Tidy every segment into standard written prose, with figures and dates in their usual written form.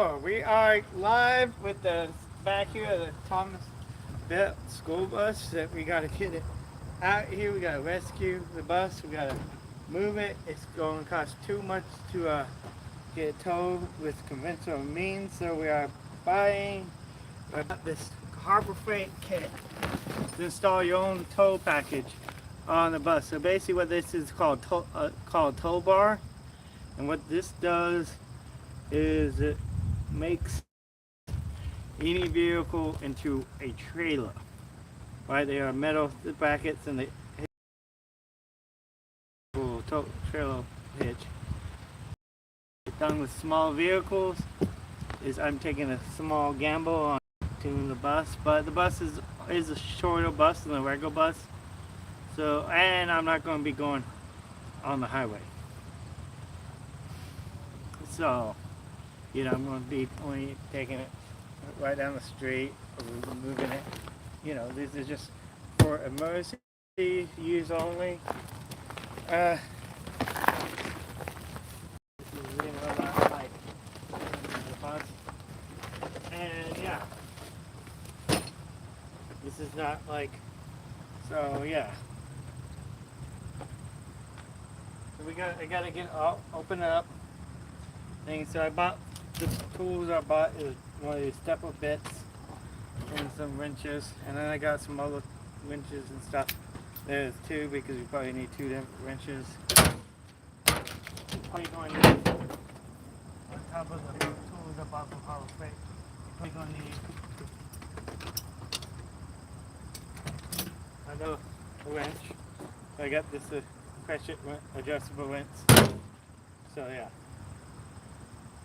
So we are live with the back here of the Thomas Bell school bus that we gotta get it out here. We gotta rescue the bus. We gotta move it. It's going to cost too much to get it towed with conventional means. So we are buying this Harbor Freight kit to install your own tow package on the bus. So basically, what this is called tow bar, and what this does is it makes any vehicle into a trailer. Right, they are metal brackets and the trailer hitch. Done with small vehicles is I'm taking a small gamble on tuning the bus, but the bus is a shorter bus than a regular bus. So, and I'm not going to be going on the highway. So, you know, I'm going to be only taking it right down the street, or moving it. You know, this is just for emergency use only. This is, you know, not like the bus. And yeah, this is not like, so yeah. So I gotta get open up things. So I bought the tools I bought is one of these stepper bits and some wrenches, and then I got some other wrenches and stuff. There's two because you probably need two different wrenches. Probably going to need, on top of the tools I bought from Harbor Freight, you're probably going to need another wrench. I got this pressure adjustable wrench. So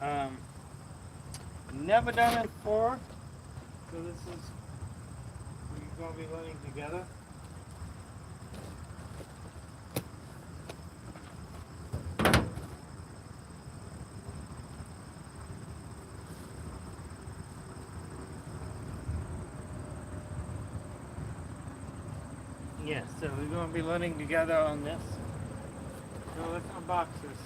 yeah. Never done it before, so this is we're going to be learning together. Yeah, so we're going to be learning together on this. So let's unbox this.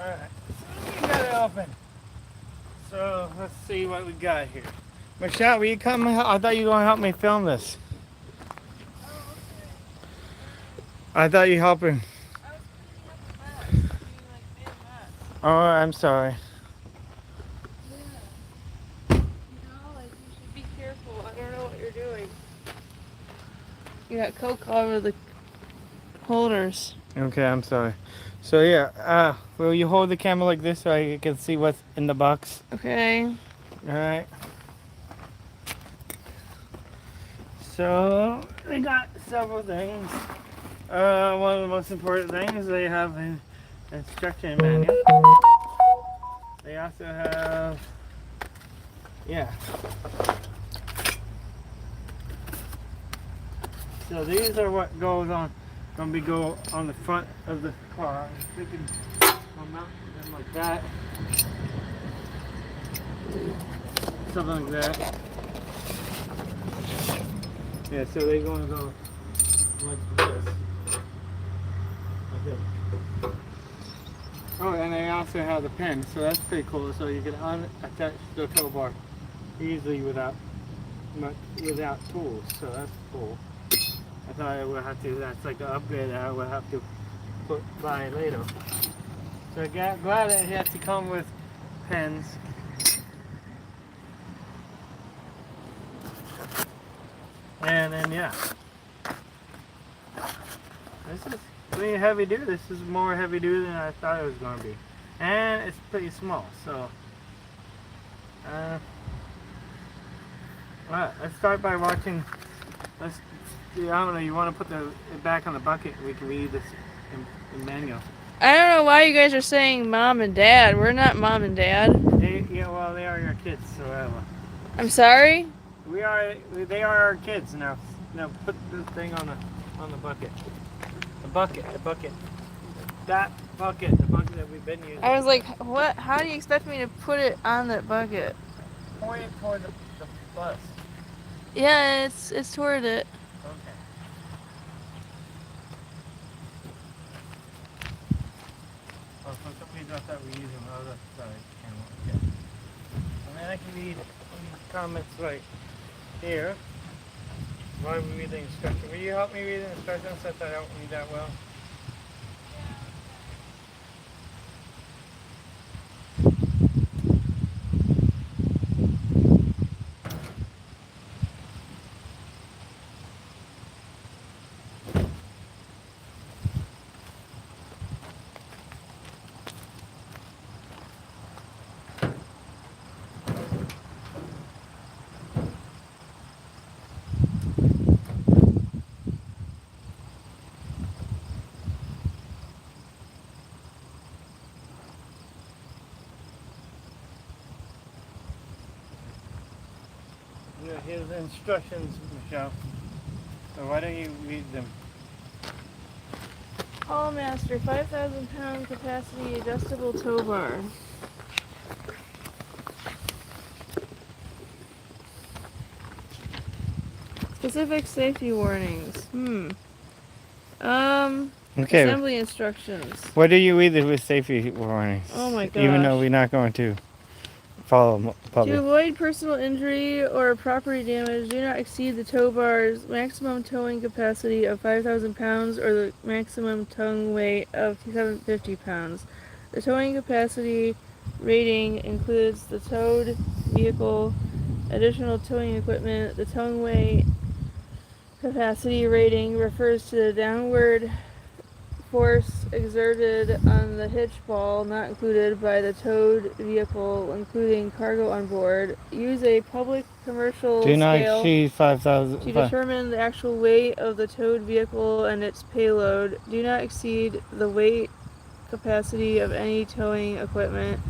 Alright, so we got it open. So let's see what we got here. Michelle, will you come? I thought you were going to help me film this. Oh, okay. I thought you were helping. I was cleaning up the mess. You made a mess. Oh, I'm sorry. Yeah. You should be careful. I don't know what you're doing. You got Coke all over the holders. Okay, I'm sorry. So yeah, will you hold the camera like this so I can see what's in the box? Okay. Alright. So, they got several things. One of the most important things, they have an instruction manual. They also have, yeah. So these are what goes on. Going to go on the front of the car. We can mount them like that, something like that. Yeah, so they're going to go like this. Like this. Oh, and they also have the pin, so that's pretty cool. So you can attach the tow bar easily without tools. So that's cool. I thought I would have to, that's like an upgrade that I would have to buy later. So glad that it had to come with pens. And then yeah. This is pretty heavy duty. This is more heavy duty than I thought it was going to be. And it's pretty small, so alright, let's start by watching. I don't know, you want to put it back on the bucket, we can read this in manual. I don't know why you guys are saying mom and dad. We're not mom and dad. Yeah, well, they are your kids, so I'm sorry? they are our kids now. Now put the thing on the bucket. The bucket. That bucket, the bucket that we've been using. I was like, what? How do you expect me to put it on that bucket? Point it toward the bus. Yeah, it's toward it. Okay. Oh, for some reason I thought we were using the other side camera. Okay. And then I can read the comments right here. Why we read the instructions. Will you help me read the instructions since I don't read that well? Here's the instructions, Michelle. So why don't you read them? All master, 5,000 pound capacity adjustable tow bar. Specific safety warnings. Okay. Assembly instructions. What do you read with safety warnings? Oh my gosh. Even though we're not going to follow public. To avoid personal injury or property damage, do not exceed the tow bar's maximum towing capacity of 5,000 pounds or the maximum towing weight of 750 pounds. The towing capacity rating includes the towed vehicle, additional towing equipment. The towing weight capacity rating refers to the downward force exerted on the hitch ball not included by the towed vehicle, including cargo on board. Use a public commercial Do not scale exceed 5,000 to determine the actual weight of the towed vehicle and its payload. Do not exceed the weight capacity of any towing equipment.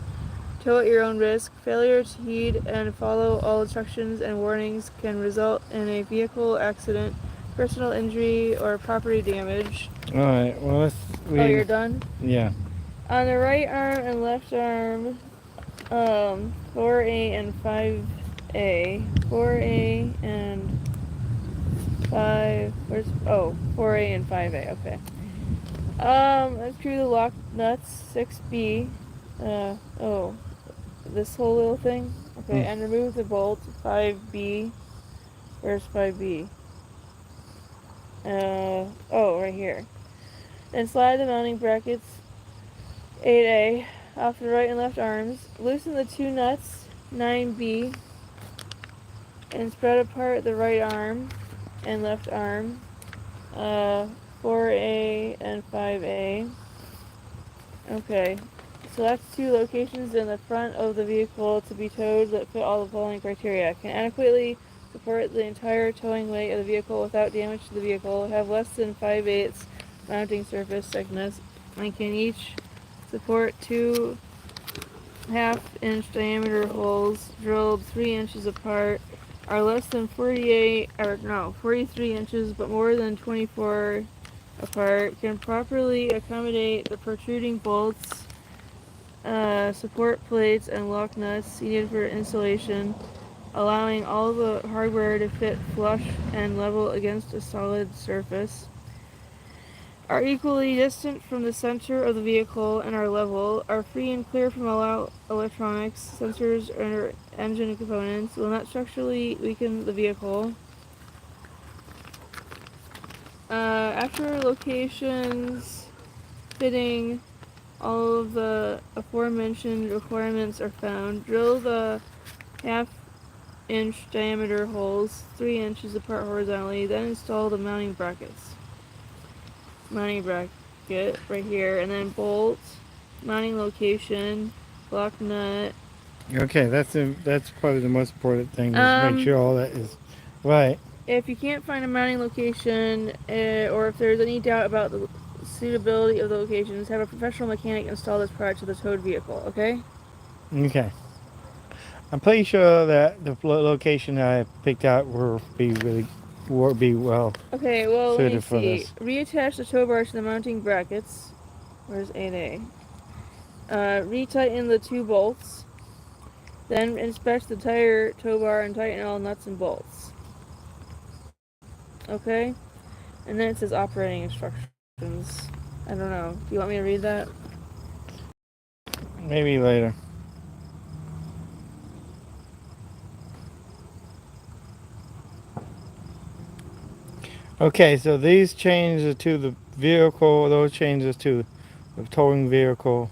Tow at your own risk. Failure to heed and follow all instructions and warnings can result in a vehicle accident, personal injury, or property damage. Alright, well let's read. Oh, you're done? Yeah. On the right arm and left arm, 4A and 5A. 4A and 5, 4A and 5A, okay. Unscrew the lock nuts, 6B. This whole little thing? Okay, and remove the bolt, 5B. Where's 5B? Right here. Then slide the mounting brackets, 8A, off the right and left arms. Loosen the two nuts, 9B, and spread apart the right arm and left arm, 4A and 5A. Okay, select two locations in the front of the vehicle to be towed that fit all the following criteria. Can adequately support the entire towing weight of the vehicle without damage to the vehicle, have less than 5/8 mounting surface thickness, and can each support 2 1/2-inch diameter holes drilled 3 inches apart, are less than 43 inches but more than 24 apart, can properly accommodate the protruding bolts, support plates, and lock nuts needed for installation, allowing all the hardware to fit flush and level against a solid surface, are equally distant from the center of the vehicle and are level, are free and clear from all electronics, sensors, or engine components, will not structurally weaken the vehicle, After locations fitting all of the aforementioned requirements are found, drill the half-inch diameter holes 3 inches apart horizontally, then install the mounting brackets. Mounting bracket right here, and then bolt, mounting location, block nut. Okay, that's probably the most important thing, is make sure all that is right. If you can't find a mounting location, or if there's any doubt about the suitability of the locations, have a professional mechanic install this prior to the towed vehicle, okay? Okay. I'm pretty sure that the location that I picked out will be well Okay, well, let me suited for see. this. Reattach the tow bar to the mounting brackets. Where's 8A? Retighten the 2 bolts. Then inspect the tire tow bar and tighten all nuts and bolts. Okay? And then it says operating instructions. I don't know. Do you want me to read that? Maybe later. Okay, so these changes to the vehicle, those changes to the towing vehicle.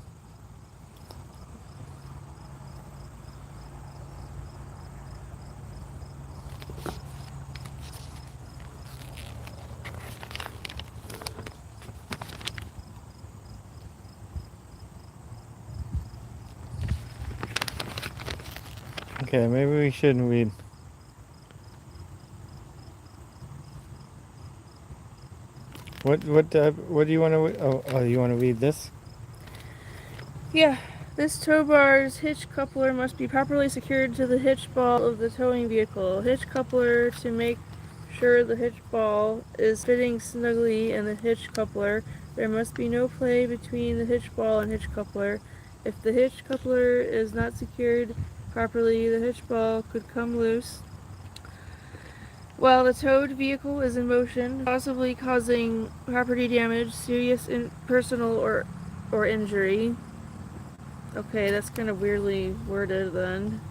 Okay, maybe we shouldn't read. What do you want to? Oh, you want to read this? Yeah. This tow bar's hitch coupler must be properly secured to the hitch ball of the towing vehicle. Hitch coupler to make sure the hitch ball is fitting snugly in the hitch coupler. There must be no play between the hitch ball and hitch coupler. If the hitch coupler is not secured properly, the hitch ball could come loose while the towed vehicle is in motion, possibly causing property damage, serious personal or injury. Okay, that's kind of weirdly worded then.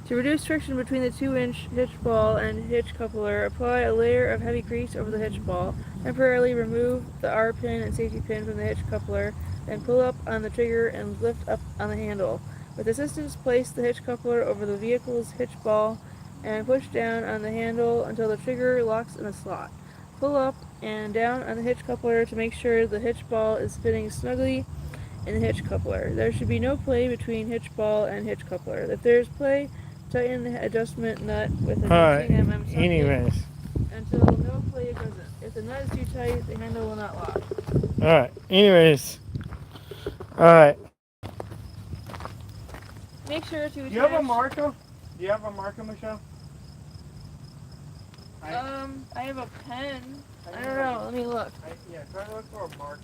To reduce friction between the 2-inch hitch ball and hitch coupler, apply a layer of heavy grease over the hitch ball. Temporarily remove the R pin and safety pin from the hitch coupler, then pull up on the trigger and lift up on the handle. With assistance, place the hitch coupler over the vehicle's hitch ball and push down on the handle until the trigger locks in the slot. Pull up and down on the hitch coupler to make sure the hitch ball is fitting snugly in the hitch coupler. There should be no play between hitch ball and hitch coupler. If there is play, tighten the adjustment nut with a 19mm socket Anyways. until no play doesn't. If the nut is too tight, the handle will not lock. Alright, anyways. Alright. Make sure to attach... Do you have a marker? Do you have a marker, Michelle? I have a pen. I don't know. Let me look. Yeah, try to look for a marker.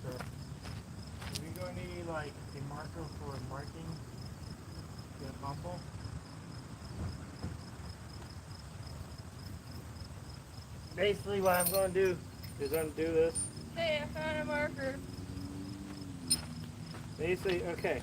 We're going to need like a marker for marking the bumper. Basically what I'm going to do is undo this. Hey, I found a marker. Basically, okay.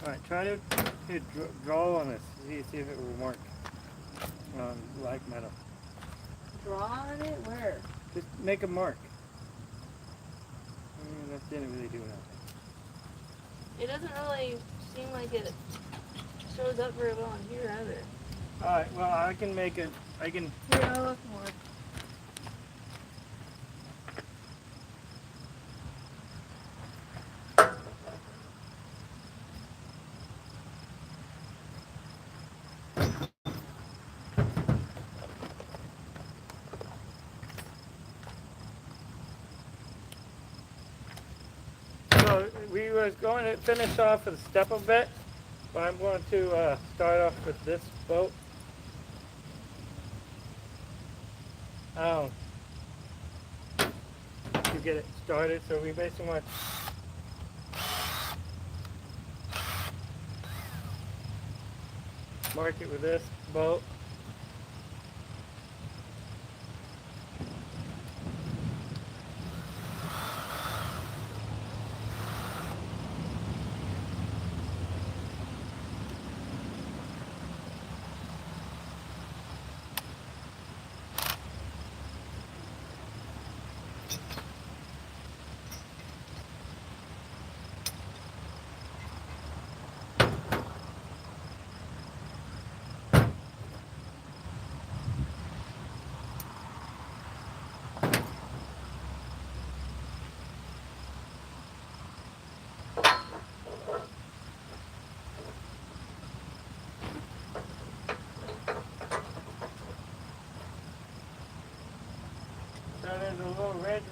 Alright, try to draw on this. See if it will mark on like metal. Draw on it? Where? Just make a mark. That didn't really do nothing. It doesn't really seem like it shows up very well in here either. Alright, well I can make it, Here, I'll look more. So we was going to finish off with the stepper bit, but I'm going to start off with this bolt. To get it started, so we basically want to mark it with this bolt.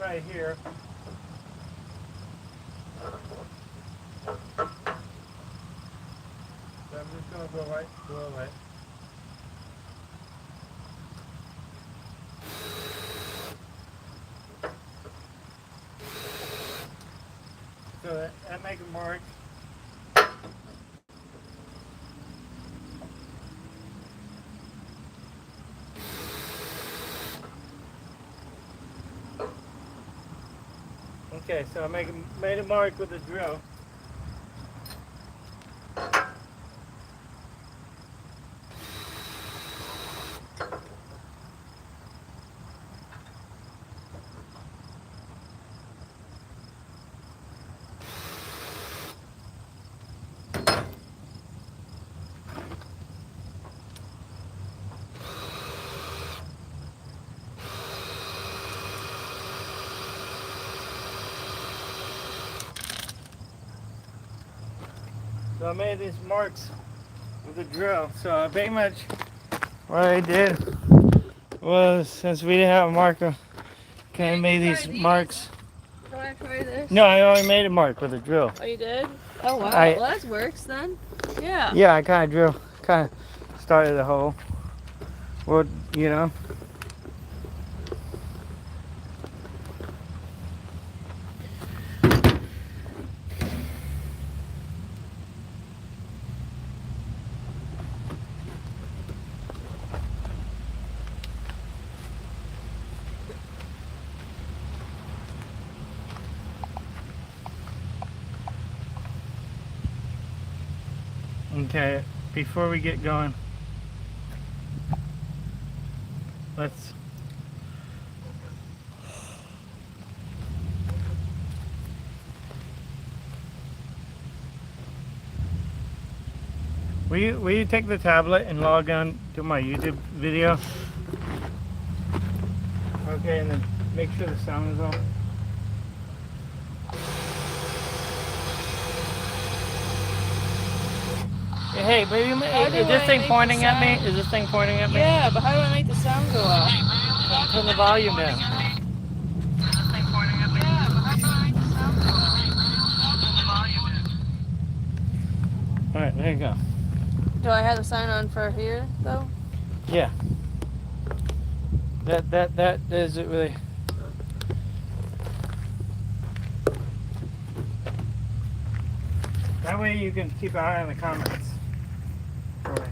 right here. So I'm just gonna go right below it. So that make a mark. Okay, so I made a mark with a drill. So I made these marks with a drill. So pretty much what I did was, since we didn't have a marker, I made these marks. Do I try this? No, I already made a mark with a drill. Oh, you did? Oh, wow. I- Well, that works then. Yeah. Yeah, I kind of started the hole. Well, you know. Okay, before we get going, let's will you take the tablet and log on to my YouTube video? Okay, and then make sure the sound is on. Hey, baby, is this thing pointing at me? Is this thing pointing at me? Yeah, but how do I make the sound go up? Turn the volume down. Alright, there you go. Do I have the sign on for here, though? Yeah. That is it really. That way you can keep an eye on the comments. Alright.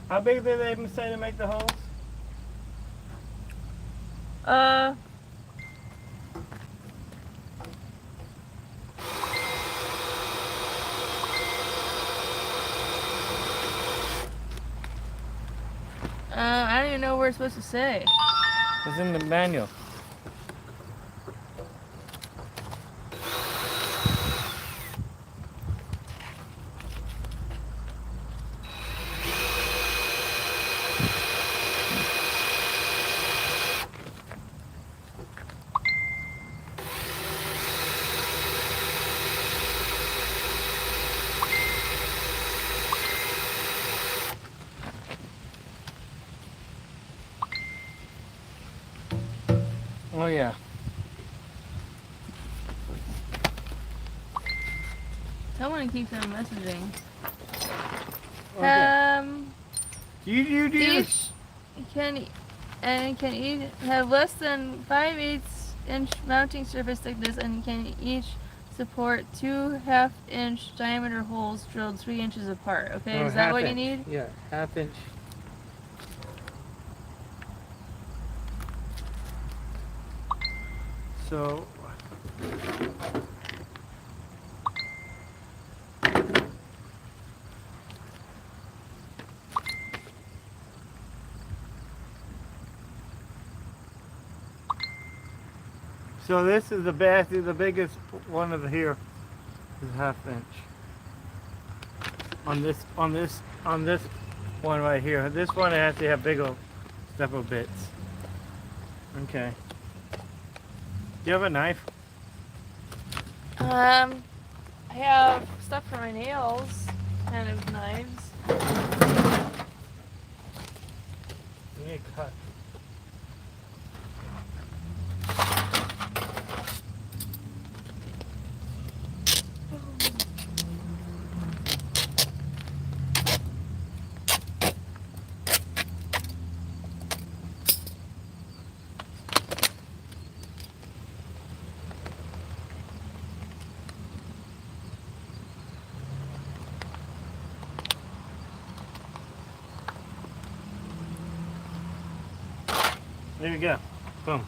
How big did they even say to make the holes? I don't even know where it's supposed to say. It's in the manual. Oh yeah. Someone keeps on messaging. Okay. You Each can each have less than 5/8 inch mounting surface thickness and can each support 2 half-inch diameter holes drilled 3 inches apart. Okay, is that what you need? Yeah, half-inch. So this is the best, the biggest one of here is half-inch. On this one right here. This one has to have big old several bits. Okay. you have a knife? I have stuff for my nails, kind of knives. You need a cut. There you go. Boom.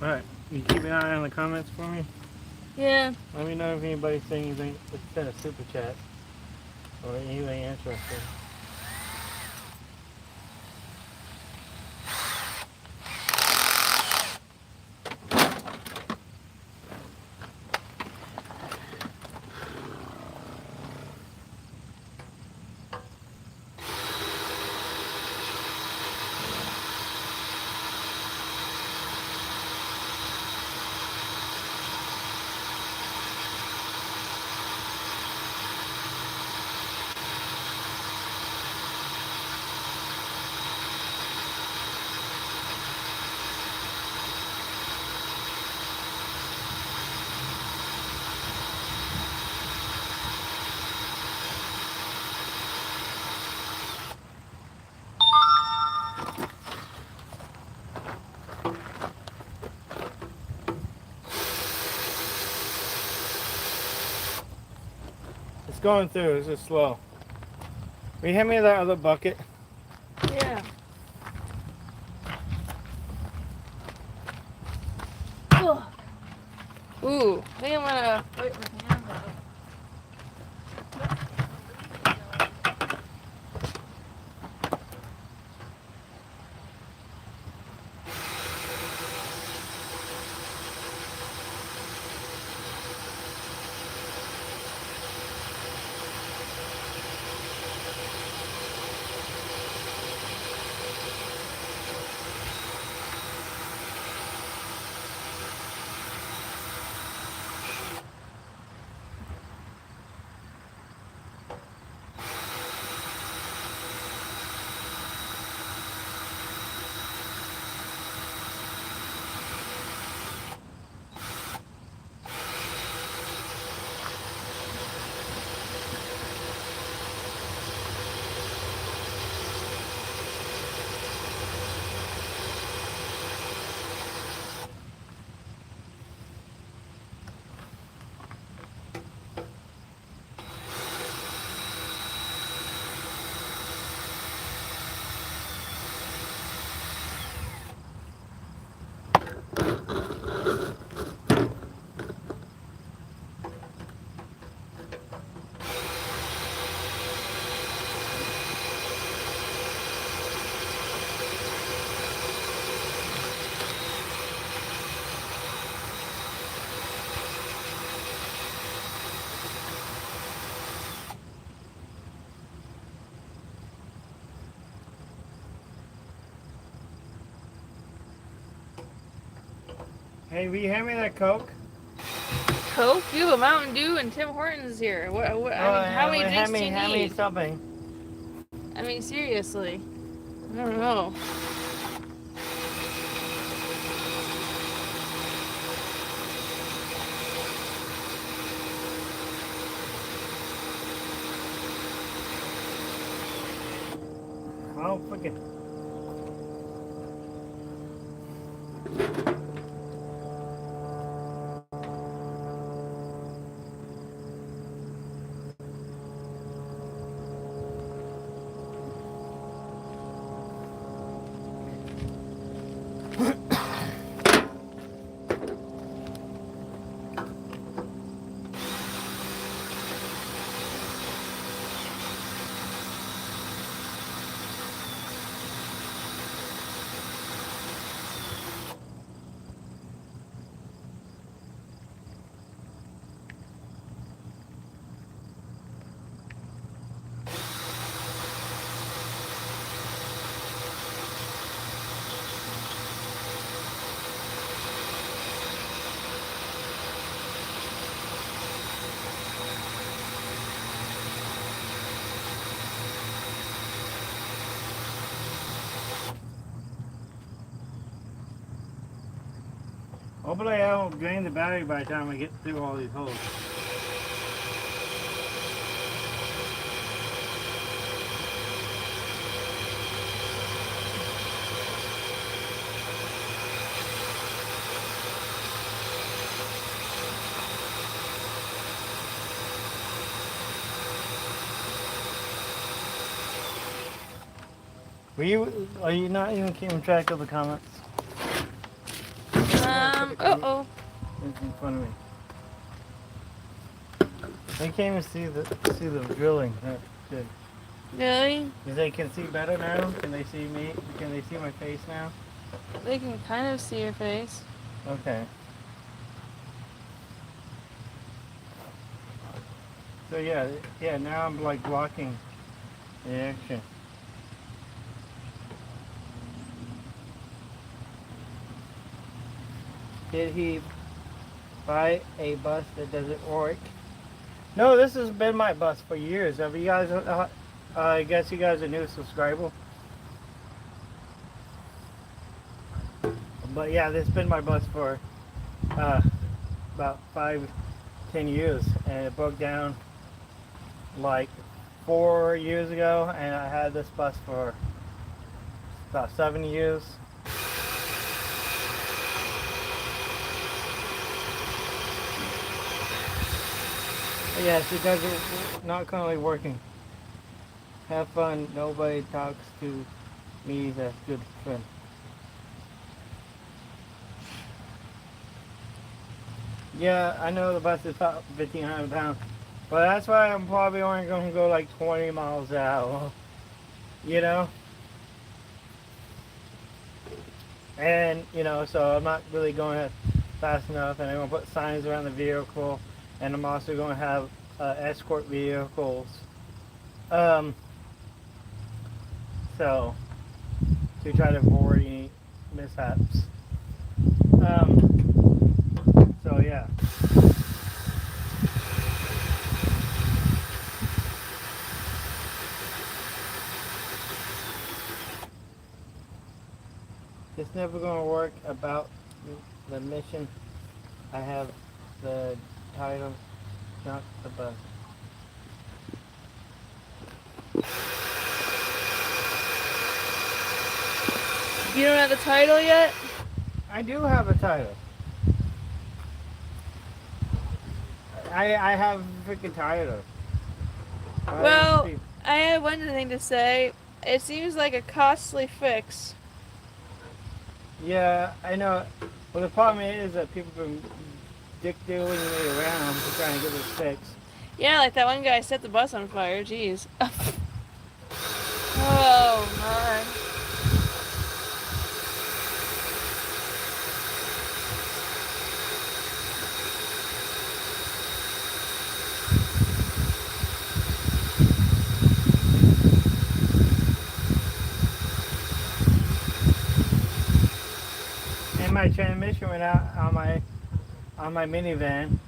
Alright, you keep an eye on the comments for me? Yeah. Let me know if anybody's saying anything, send a super chat or anything interesting. It's going through, it's just slow. Will you hand me that other bucket? Yeah. Ugh. Ooh, I think I'm gonna fight my hand out. Hey, will you hand me that Coke? Coke? You have a Mountain Dew and Tim Hortons here. What I mean, how many drinks do you Hand me need? something. I mean, seriously. I don't know. Oh, forget. Hopefully I won't drain the battery by the time I get through all these holes. Are you not even keeping track of the comments? Uh-oh. It's in front of me. They can't even see the drilling. That's good. Really? Because they can see better now? Can they see me? Can they see my face now? They can kind of see your face. Okay. So yeah, now I'm like blocking the action. Did he buy a bus that doesn't work? No, this has been my bus for years. Have you guys, I guess you guys are new subscriber. But yeah, this has been my bus for about 5-10 years. And it broke down like 4 years ago. And I had this bus for about 7 years. Yes, it doesn't, not currently working. Have fun. Nobody talks to me. That's good friend. Yeah, I know the bus is about 1,500 pounds, but that's why I'm probably only going to go like 20 miles an hour. You know? And, so I'm not really going fast enough, and I'm going to put signs around the vehicle, and I'm also going to have escort vehicles. So, to try to avoid any mishaps. So yeah. It's never going to work about the mission. I have the title, not the bus. You don't have the title yet? I do have a title. I have a freaking title. Well, I had one thing to say. It seems like a costly fix. Yeah, I know. Well, the problem is that people have been dick-dealing me around to try and get this fixed. Yeah, like that one guy set the bus on fire. Jeez. Oh my. And my transmission went out on my minivan.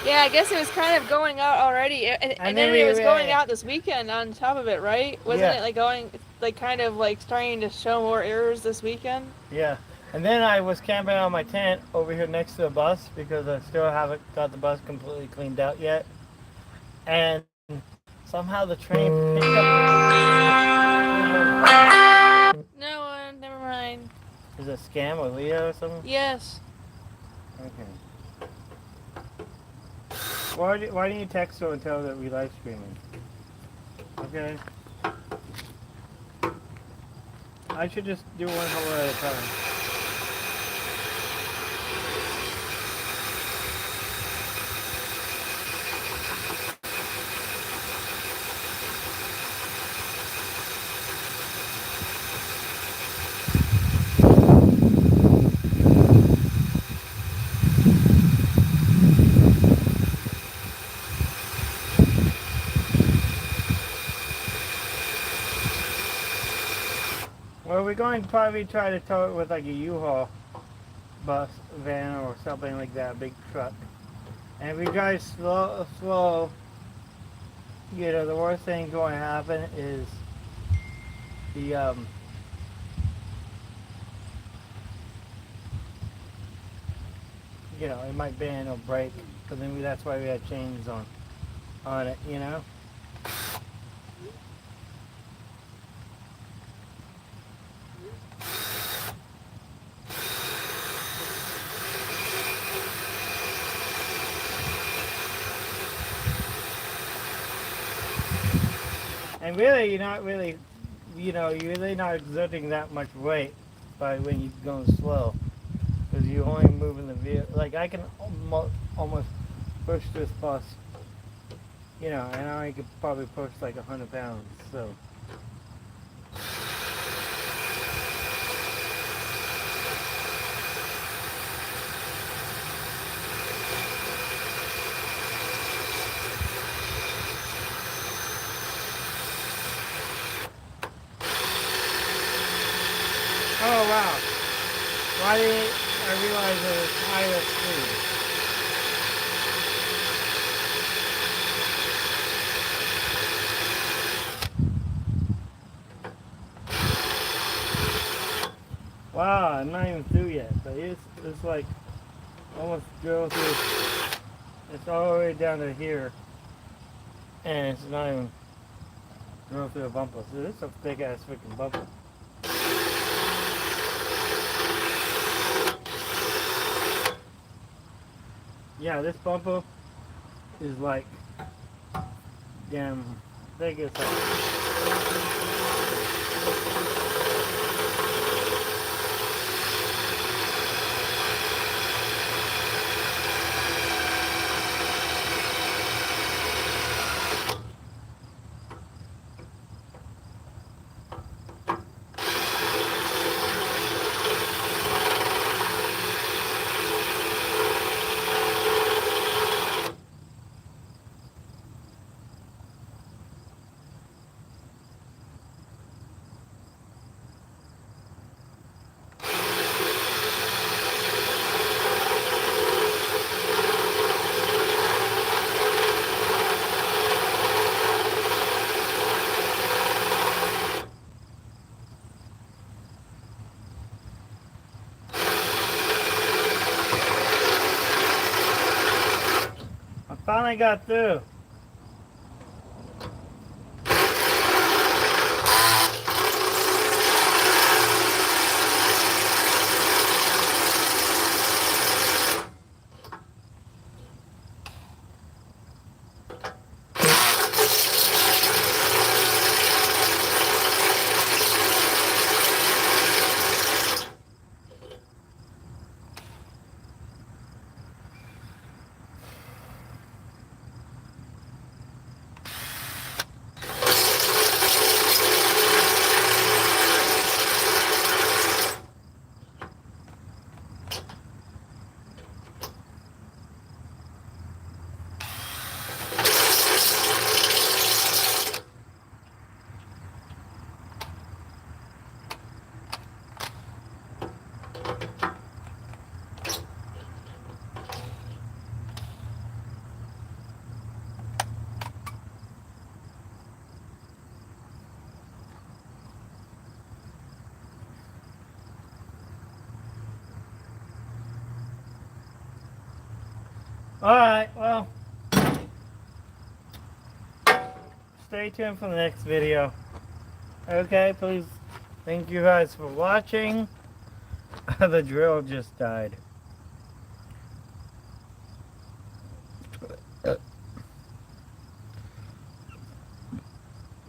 Yeah, I guess it was kind of going out already, and then it was going out this weekend on top of it, right? Wasn't it like going, like kind of like starting to show more errors this weekend? Yeah, and then I was camping on my tent over here next to the bus because I still haven't got the bus completely cleaned out yet. And somehow the train picked up. No, never mind. Is it a scam with Leo or something? Yes. Okay. Why didn't you text her and tell her that we live streaming? Okay. I should just do one hole at a time. Well, we're going to probably try to tow it with like a U-Haul bus, van, or something like that, a big truck. And if we drive slow, you know, the worst thing going to happen is the you know, it might bend or break, but then that's why we have chains on it, you know. And really, you're not really, you know, you're really not exerting that much weight by when you're going slow, because you're only moving the vehicle. Like I can almost push this bus, you know, and I could probably push like 100 pounds. So. Oh wow! Why did I realize it was higher speed? Wow, I'm not even through yet, but it's like almost drove through. It's all the way down to here, and it's not even drove through a bumper. So this is a big ass freaking bumper. Yeah, this bumper is like damn big as hell. I finally got through. Alright, well, stay tuned for the next video. Okay, please, thank you guys for watching. The drill just died.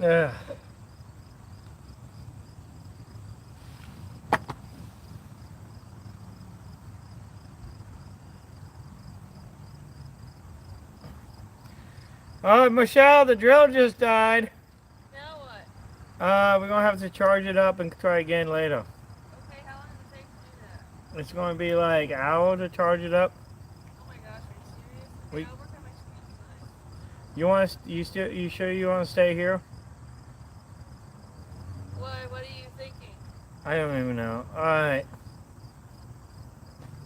Ugh. Alright, Michelle, the drill just died. Now what? We're gonna have to charge it up and try again later. Okay, how long does it take to do that? It's gonna be like an hour to charge it up. Oh my gosh, are you serious? We- Okay, I'll work on my screen tonight. You sure you wanna stay here? What are you thinking? I don't even know. Alright.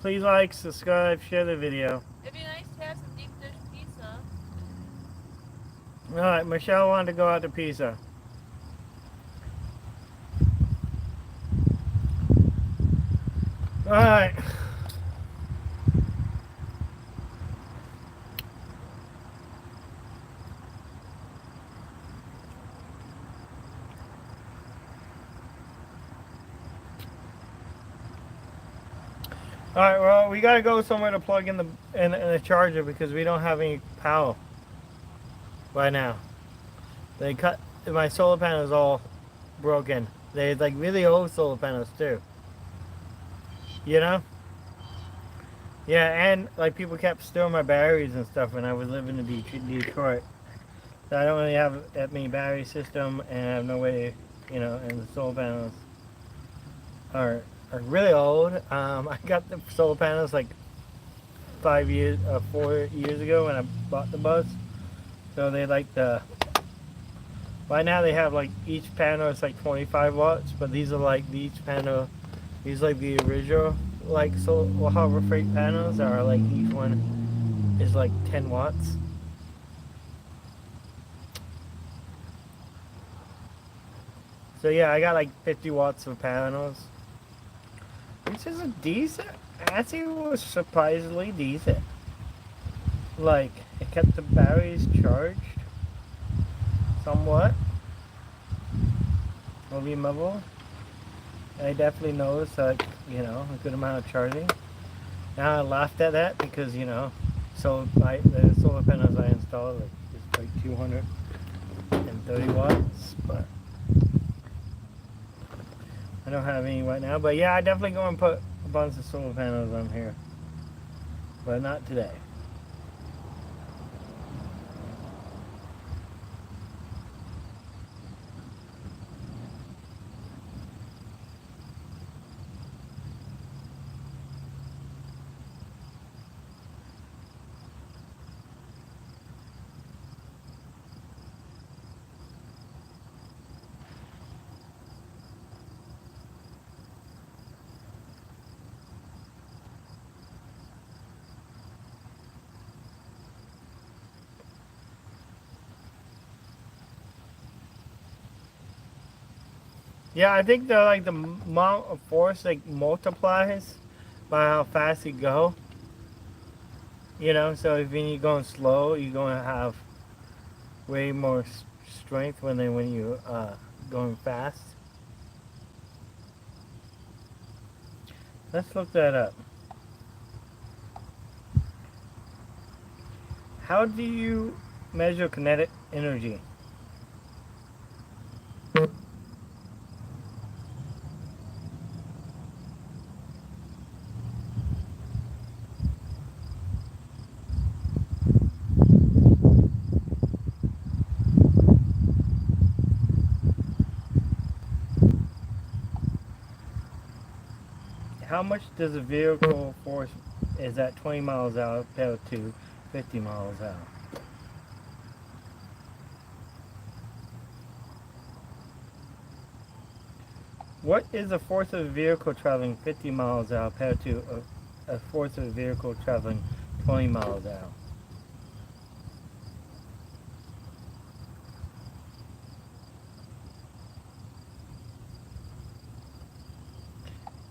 Please like, subscribe, share the video. It'd be nice to have some deep dish pizza. All right, Michelle wanted to go out to pizza. All right. All right. Well, we gotta go somewhere to plug in the charger because we don't have any power right now. They cut my solar panels all broken. They like really old solar panels too. You know? Yeah, and like people kept stealing my batteries and stuff when I was living in Detroit. So I don't really have that many battery system, and I have no way, and the solar panels are really old. I got the solar panels like 5 years, 4 years ago when I bought the bus. So they like right now they have like each panel is like 25 watts, but these are like these like the original like Harbor Freight panels are like each one is like 10 watts. So yeah, I got like 50 watts of panels, which is a decent. Actually, was surprisingly decent. Like it kept the batteries charged somewhat. Movie level. I definitely noticed like a good amount of charging. Now I laughed at that because so the solar panels I installed is like 230 watts, but I don't have any right now. But yeah, I definitely go and put a bunch of solar panels on here, but not today. Yeah, I think the amount of force like multiplies by how fast you go. So if you're going slow, you're going to have way more strength when you going fast. Let's look that up. How do you measure kinetic energy? How much does a vehicle force is at 20 miles an hour compared to 50 miles an hour? What is the force of a vehicle traveling 50 miles an hour compared to a force of a vehicle traveling 20 miles an hour?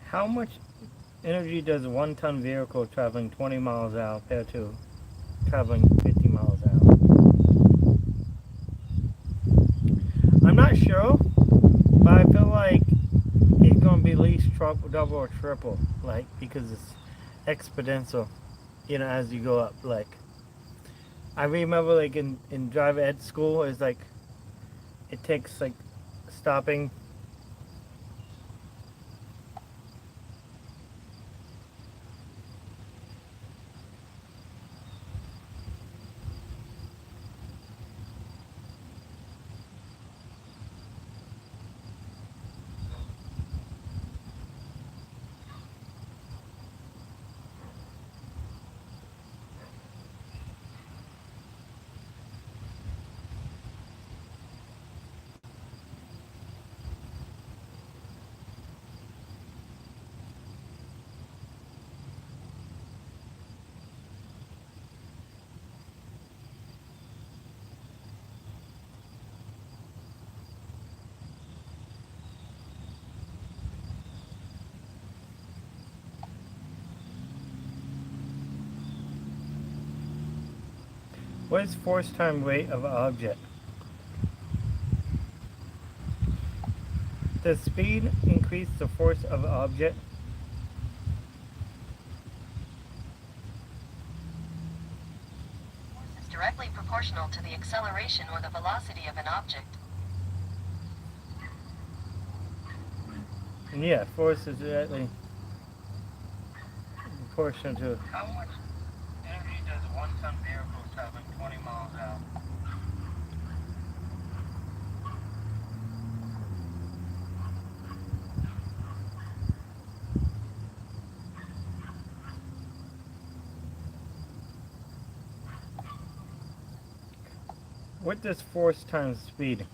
How much energy does a 1-ton vehicle traveling 20 miles an hour compared to traveling 50 miles an hour? I'm not sure, but I feel like it's going to be at least double or triple, like, because it's exponential, as you go up. Like, I remember, like, in drive ed school, it's like, it takes, like, stopping. What is force times weight of an object? Does speed increase the force of an object? Force is directly proportional to the acceleration or the velocity of an object. And yeah, force is directly proportional to. How much energy does a one-ton vehicle traveling 20 miles out? What does force times speed?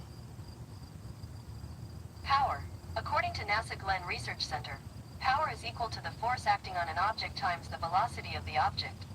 Power. According to NASA Glenn Research Center, power is equal to the force acting on an object times the velocity of the object.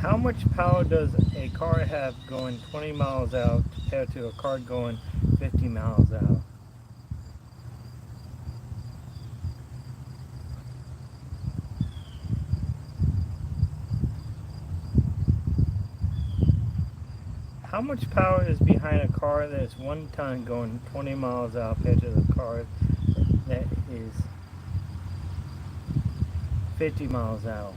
How much power does a car have going 20 miles out compared to a car going 50 miles out? How much power is behind a car that is 1 ton going 20 miles out compared to the car that is 50 miles out?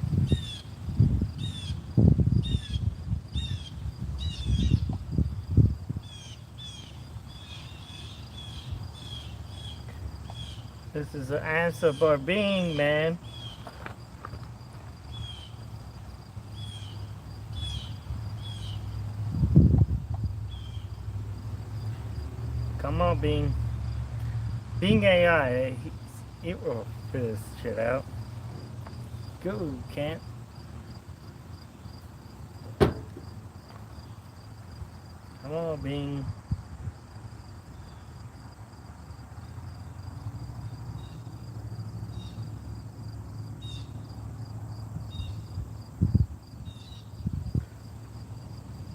This is the answer for being, man. Come on, Bing. Bing AI, it will figure this shit out. Go, Kent. Come on, Bing.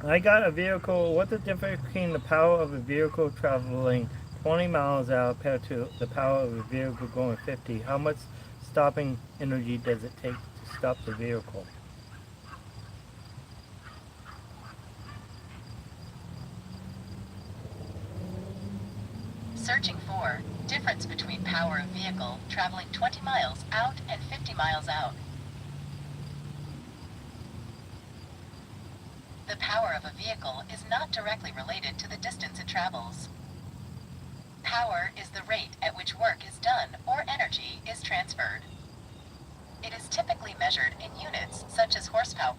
I got a vehicle. What's the difference between the power of a vehicle traveling 20 miles out compared to the power of a vehicle going 50? How much stopping energy does it take to stop the vehicle? Searching for difference between power of vehicle traveling 20 miles out and 50 miles out. The power of a vehicle is not directly related to the distance it travels. Power is the rate at which work is done or energy is transferred. It is typically measured in units such as horsepower.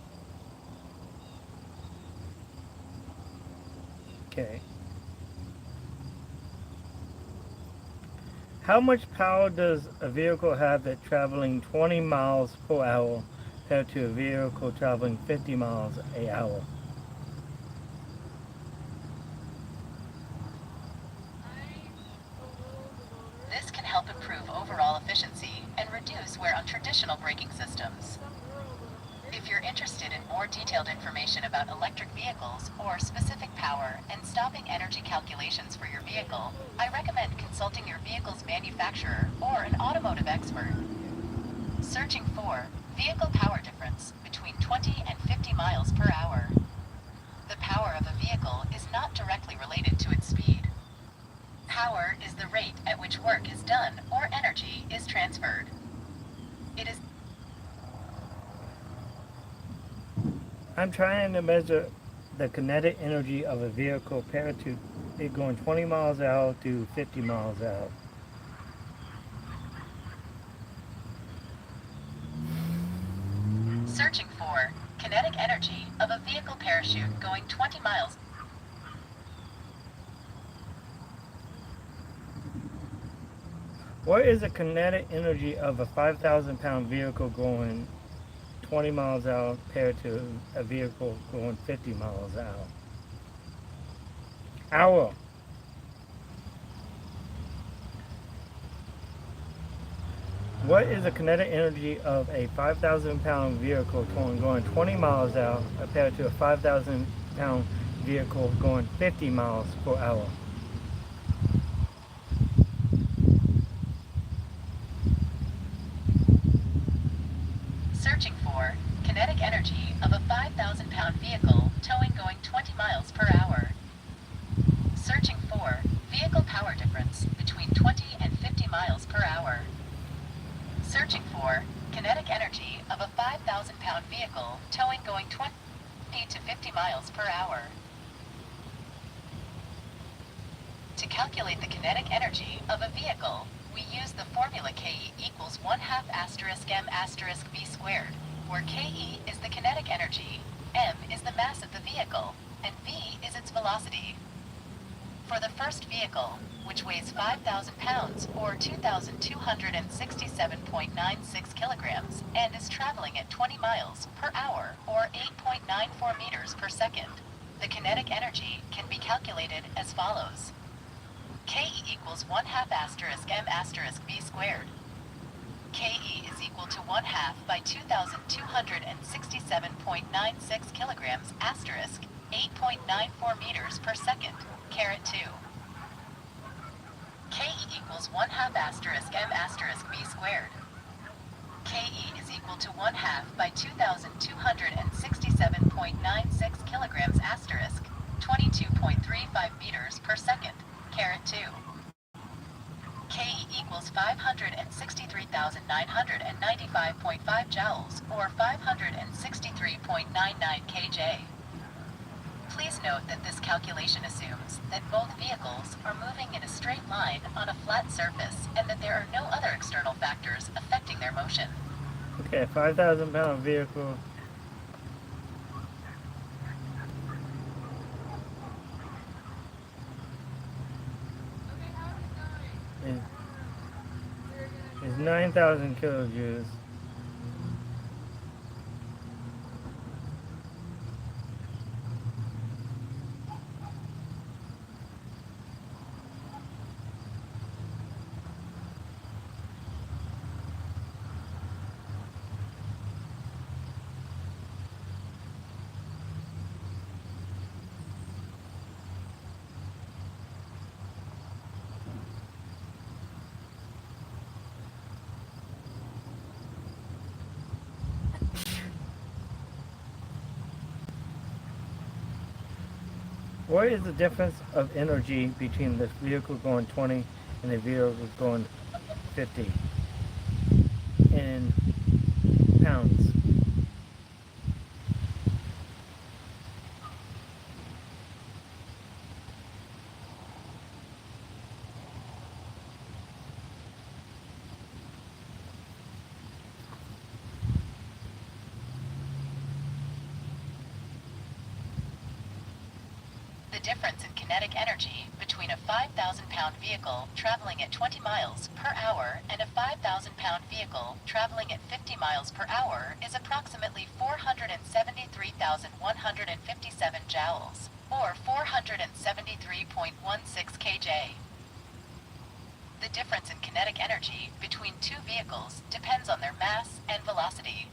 Okay. How much power does a vehicle have that traveling 20 miles per hour compared to a vehicle traveling 50 miles an hour? This can help improve overall efficiency and reduce wear on traditional braking systems. If you're interested in more detailed information about electric vehicles or specific power and stopping energy calculations for your vehicle, I recommend consulting your vehicle's manufacturer or an automotive expert. Searching for vehicle power difference between 20 and 50 miles per hour. The power of a vehicle is not directly related to its speed. Power is the rate at which work is done or energy is transferred. It is I'm trying to measure the kinetic energy of a vehicle compared to it going 20 miles out to 50 miles out. searching for kinetic energy of a vehicle parachute going 20 miles. What is the kinetic energy of a 5,000 pound vehicle going 20 miles out compared to a vehicle going 50 miles out? Hour. What is the kinetic energy of a 5,000 pound vehicle going 20 miles out compared to a 5,000 pound vehicle going 50 miles per hour? Searching for kinetic energy of a 5,000 pound vehicle towing going 20 miles per hour. Searching for vehicle power difference between 20 and 50 miles per hour. Searching for kinetic energy of a 5,000 pound vehicle towing going 20 to 50 miles per hour. To calculate the kinetic energy of a vehicle, we use the formula KE equals 1/2 asterisk m asterisk v squared, where KE is the kinetic energy, m is the mass of the vehicle, and v is its velocity. For the first vehicle, which weighs 5,000 pounds or 2,267.96 kilograms and is traveling at 20 miles per hour or 8.94 meters per second, the kinetic energy can be calculated as follows. KE equals 1/2 asterisk m asterisk v squared. KE is equal to 1/2 by 2,267.96 kilograms asterisk 8.94 meters per second, caret 2. KE equals 1/2 asterisk m asterisk v squared. KE is equal to 1/2 by 2,267.96 kilograms asterisk 22.35 meters per second, caret 2. KE equals 563,995.5 joules, or 563.99 kJ. Please note that this calculation assumes that both vehicles are moving in a straight line on a flat surface and that there are no other external factors affecting their motion. Okay, 5,000 pound vehicle. Is 9,000 kilojoules. What is the difference of energy between this vehicle going 20 and the vehicle going 50 in pounds? The difference in kinetic energy between a 5,000 pound vehicle traveling at 20 miles per hour and a 5,000 pound vehicle traveling at 50 miles per hour is approximately 473,157 joules, or 473.16 kJ. The difference in kinetic energy between two vehicles depends on their mass and velocity.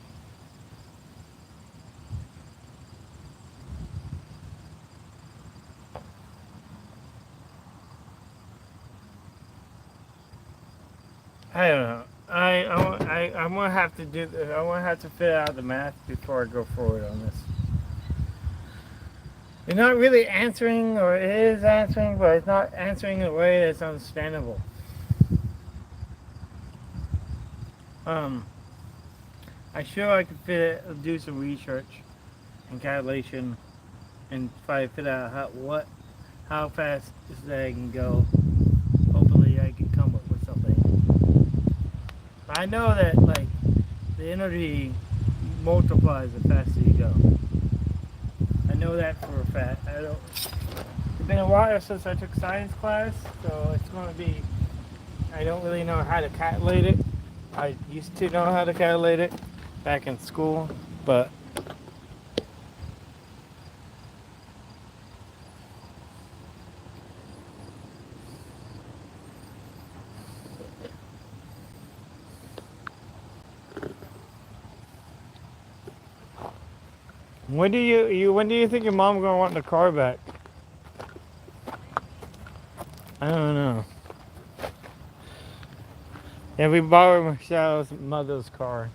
I don't know. I'm gonna have to do this. I'm gonna have to figure out the math before I go forward on this. You're not really answering, or it is answering, but it's not answering in a way that's understandable. I sure I could do some research and calculation and try to figure out how fast this thing can go. Hopefully I can come up with something. I know that like the energy multiplies the faster you go. I know that for a fact. It's been a while since I took science class, so it's going to be. I don't really know how to calculate it. I used to know how to calculate it back in school, but When do you think your mom gonna want the car back? I don't know. Yeah, we borrowed Michelle's mother's car.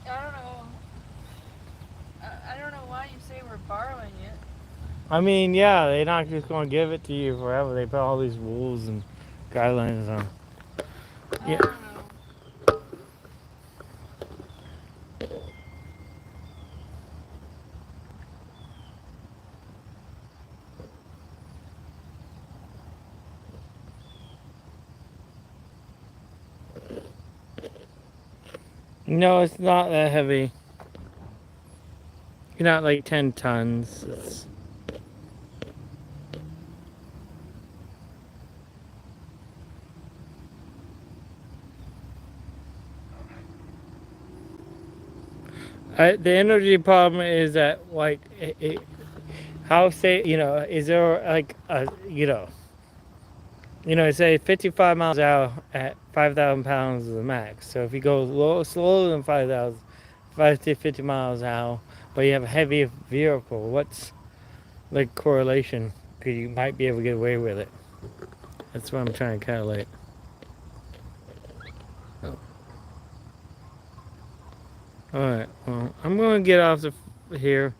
I don't know. I don't know why you say we're borrowing it. I mean, yeah, they're not just gonna give it to you forever. They put all these rules and guidelines on. I Yeah. don't know. No, it's not that heavy. You're not like 10 tons. It's... the energy problem is that, like, how say, is there like say 55 miles an hour at 5,000 pounds is the max. So if you go slower than 5,000, 5 to 50 miles an hour, but you have a heavy vehicle, what's like correlation? Because you might be able to get away with it. That's what I'm trying to calculate. Oh. All right. Well, I'm going to get off here.